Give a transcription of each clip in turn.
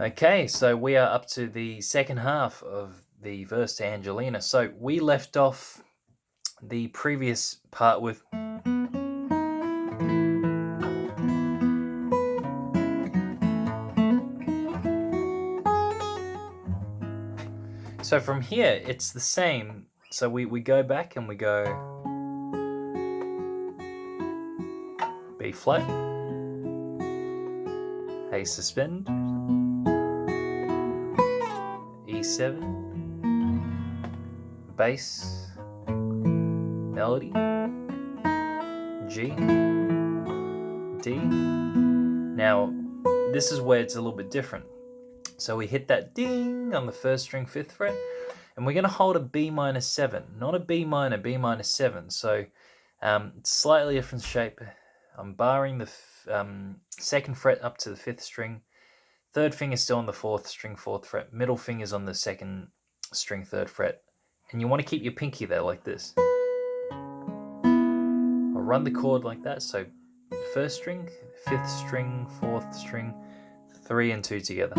Okay, so we are up to the second half of the verse to Angelina. So we left off the previous part with so from here it's the same. So we go back and we go B flat, A suspend, E7, bass, melody, G, D. Now this is where it's a little bit different. So we hit that ding on the first string 5th fret, and we're going to hold a B minor 7, not a B minor, B minor 7. So slightly different shape. I'm barring the 2nd fret up to the 5th string. 3rd finger still on the 4th string, 4th fret. Middle finger's on the 2nd string, 3rd fret. And you want to keep your pinky there like this. I'll run the chord like that. So 1st string, 5th string, 4th string, 3 and 2 together.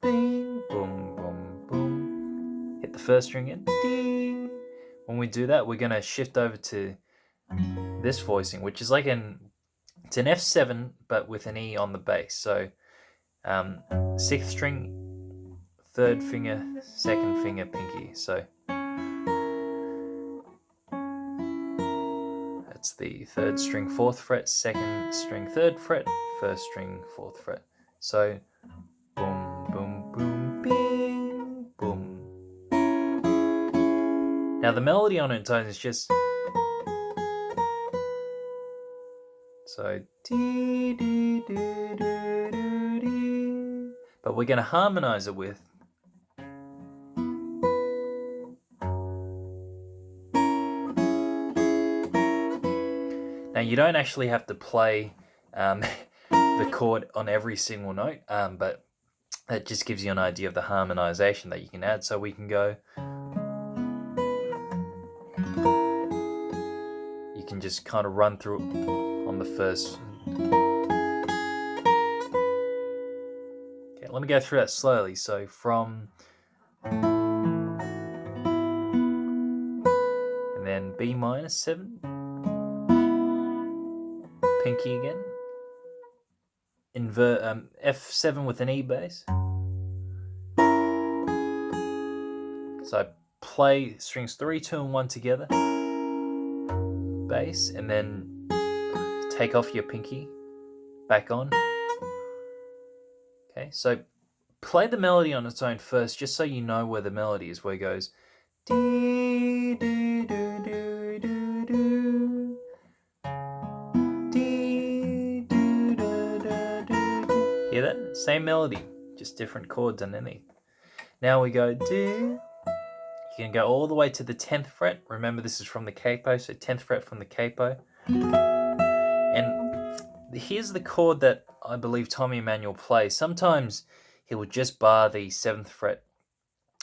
Bing, boom, boom, boom. Hit the 1st string in. Ding. When we do that, we're going to shift over to this voicing, which is like it's an F7, but with an E on the bass. So 6th string, 3rd finger, 2nd finger, pinky. So that's the 3rd string, 4th fret, 2nd string, 3rd fret, 1st string, 4th fret. So boom, boom, boom, bing, boom. Now the melody on its own is just so dee, dee, dee, dee, dee, dee. But we're going to harmonize it with now you don't actually have to play the chord on every single note, but that just gives you an idea of the harmonization that you can add. So we can go, you can just kind of run through on the first. Okay, let me go through that slowly. So from, and then B minor 7, pinky again, invert F7 with an E bass. So I play strings 3, 2, and 1 together, bass, and then take off your pinky, back on. Okay, so play the melody on its own first, just so you know where the melody is, where it goes dee, dee, doo, doo, doo, doo. Dee, doo, doo, doo, doo. Hear that? Same melody, just different chords underneath. Now we go do. You can go all the way to the 10th fret. Remember, this is from the capo, so 10th fret from the capo. And here's the chord that I believe Tommy Emmanuel plays. Sometimes he will just bar the 7th fret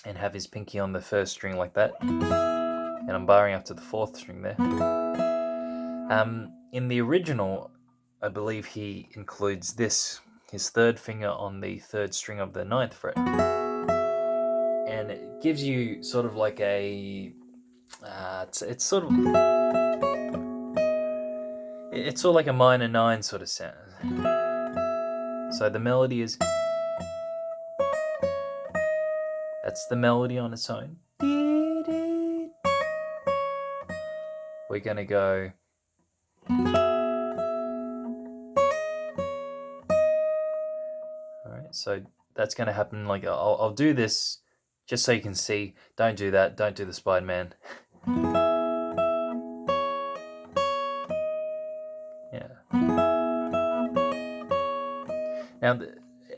and have his pinky on the 1st string like that. And I'm barring up to the 4th string there. In the original, I believe he includes this, his 3rd finger on the 3rd string of the 9th fret. And it gives you sort of like a, it's sort of like a minor 9 sort of sound. So the melody is, that's the melody on its own. We're gonna go. All right, so that's gonna happen. Like I'll do this just so you can see. Don't do that. Don't do the Spider-Man. Yeah. Now,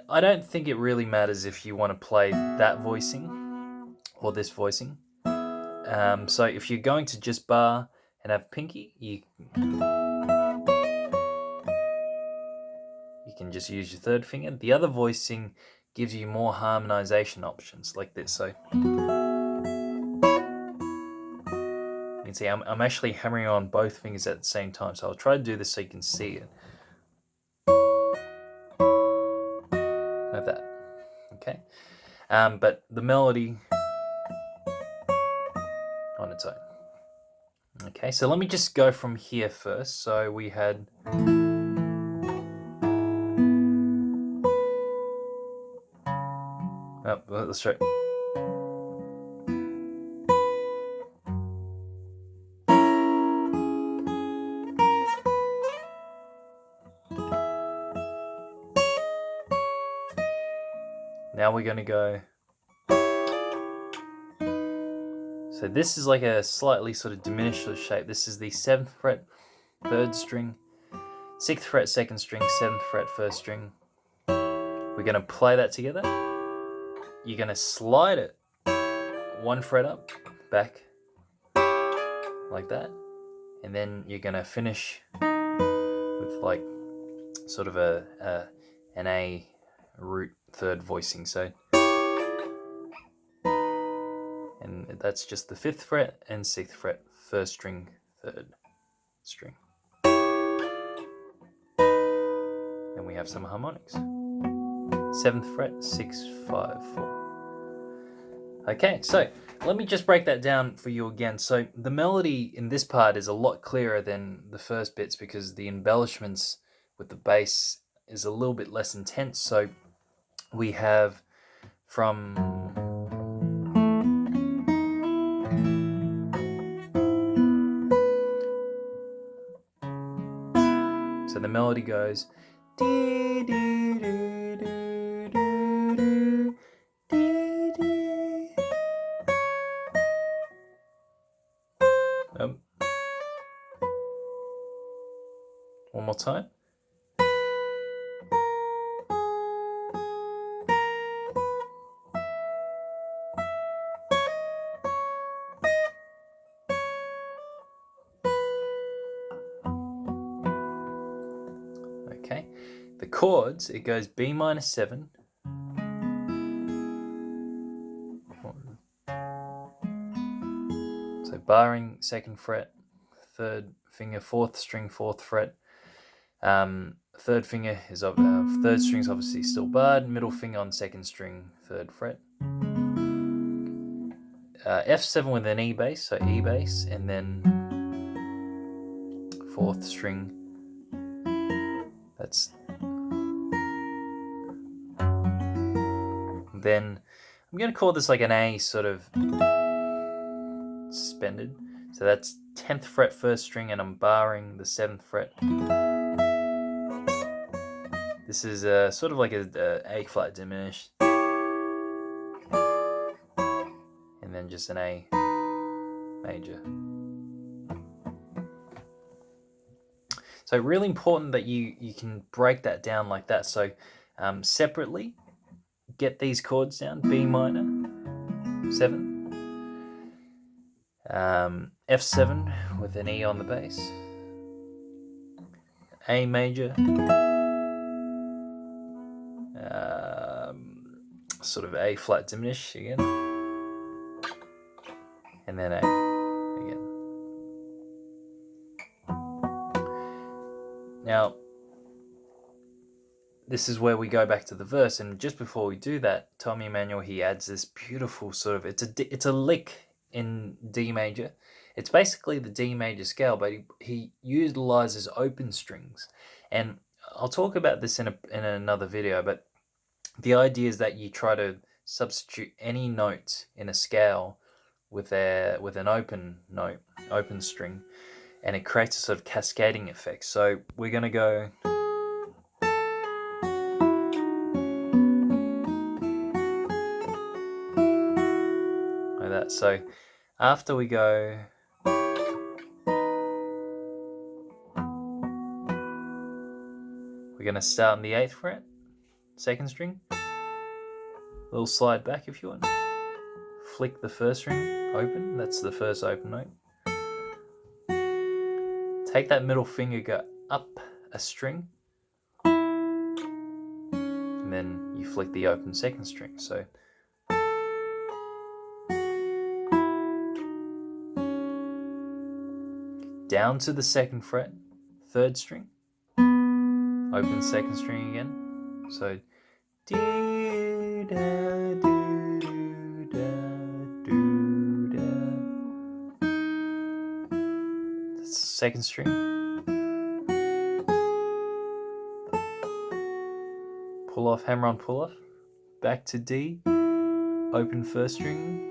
I don't think it really matters if you want to play that voicing or this voicing. So if you're going to just bar and have pinky, you can just use your 3rd finger. The other voicing gives you more harmonization options like this. So you can see I'm actually hammering on both fingers at the same time. So I'll try to do this so you can see it. Have that Okay, but the melody on its own. Okay, so let me just go from here first. So we had let's try. Now we're going to go. So this is like a slightly sort of diminished shape. This is the 7th fret, 3rd string, 6th fret, 2nd string, 7th fret, 1st string. We're going to play that together. You're going to slide it 1 fret up, back, like that. And then you're going to finish with like sort of an A root 3rd voicing. So, and that's just the 5th fret and 6th fret, 1st string, 3rd string. Then we have some harmonics. 7th fret, 6, 5, 4. Okay, so let me just break that down for you again. So the melody in this part is a lot clearer than the first bits because the embellishments with the bass is a little bit less intense. So we have from so the melody goes dee, dee, dee, dee, dee, dee, dee. One more time. Okay, the chords, it goes B minor 7, so barring 2nd fret, 3rd finger, 4th string, 4th fret, 3rd finger is 3rd string is obviously still barred, middle finger on 2nd string, 3rd fret. F7 with an E bass, so E bass, and then 4th string. That's then I'm going to call this like an A sort of suspended. So that's 10th fret, 1st string, and I'm barring the 7th fret. This is sort of like a flat diminished, and then just an A major. So really important that you can break that down like that. So separately, get these chords down: B minor 7, F7 with an E on the bass, A major, sort of A flat diminished again, and then A again. Now, this is where we go back to the verse, and just before we do that, Tommy Emmanuel, he adds this beautiful sort of, it's a lick in D major. It's basically the D major scale, but he utilizes open strings, and I'll talk about this in another video, but the idea is that you try to substitute any note in a scale with an open note, open string, and it creates a sort of cascading effect. So we're going to go like that. So after we go we're going to start on the 8th fret, 2nd string, a little slide back if you want, flick the 1st string open, that's the first open note, take that middle finger, go up a string, and then you flick the open 2nd string. So down to the 2nd fret, 3rd string, open 2nd string again. So D, da, do, do, da, do, da. That's the second string. Pull off, hammer on, pull off. Back to D. Open first string.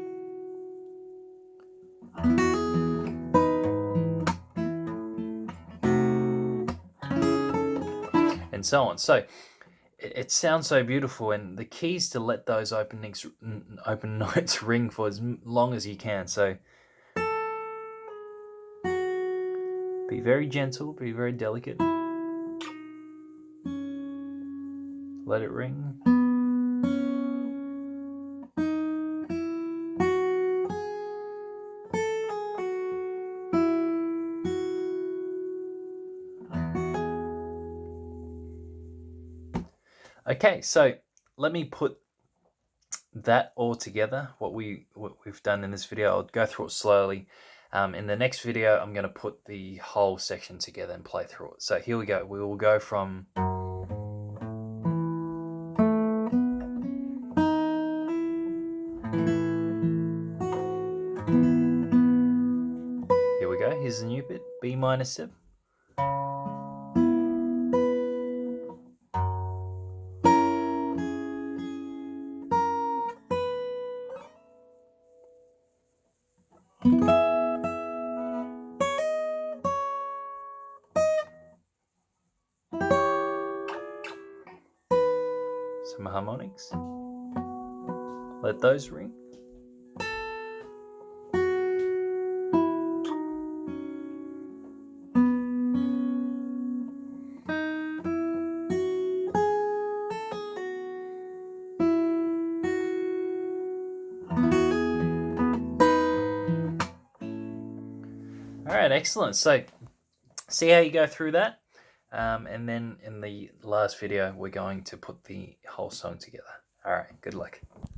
And so on. So it sounds so beautiful, and the key is to let those open notes ring for as long as you can. So be very gentle, be very delicate. Let it ring. Okay, so let me put that all together, what we've done in this video. I'll go through it slowly. In the next video, I'm going to put the whole section together and play through it. So here we go. We will go from here we go. Here's the new bit, B minor 7. Some harmonics. Let those ring. All right, excellent. So see how you go through that. And then in the last video, we're going to put the whole song together. All right, good luck.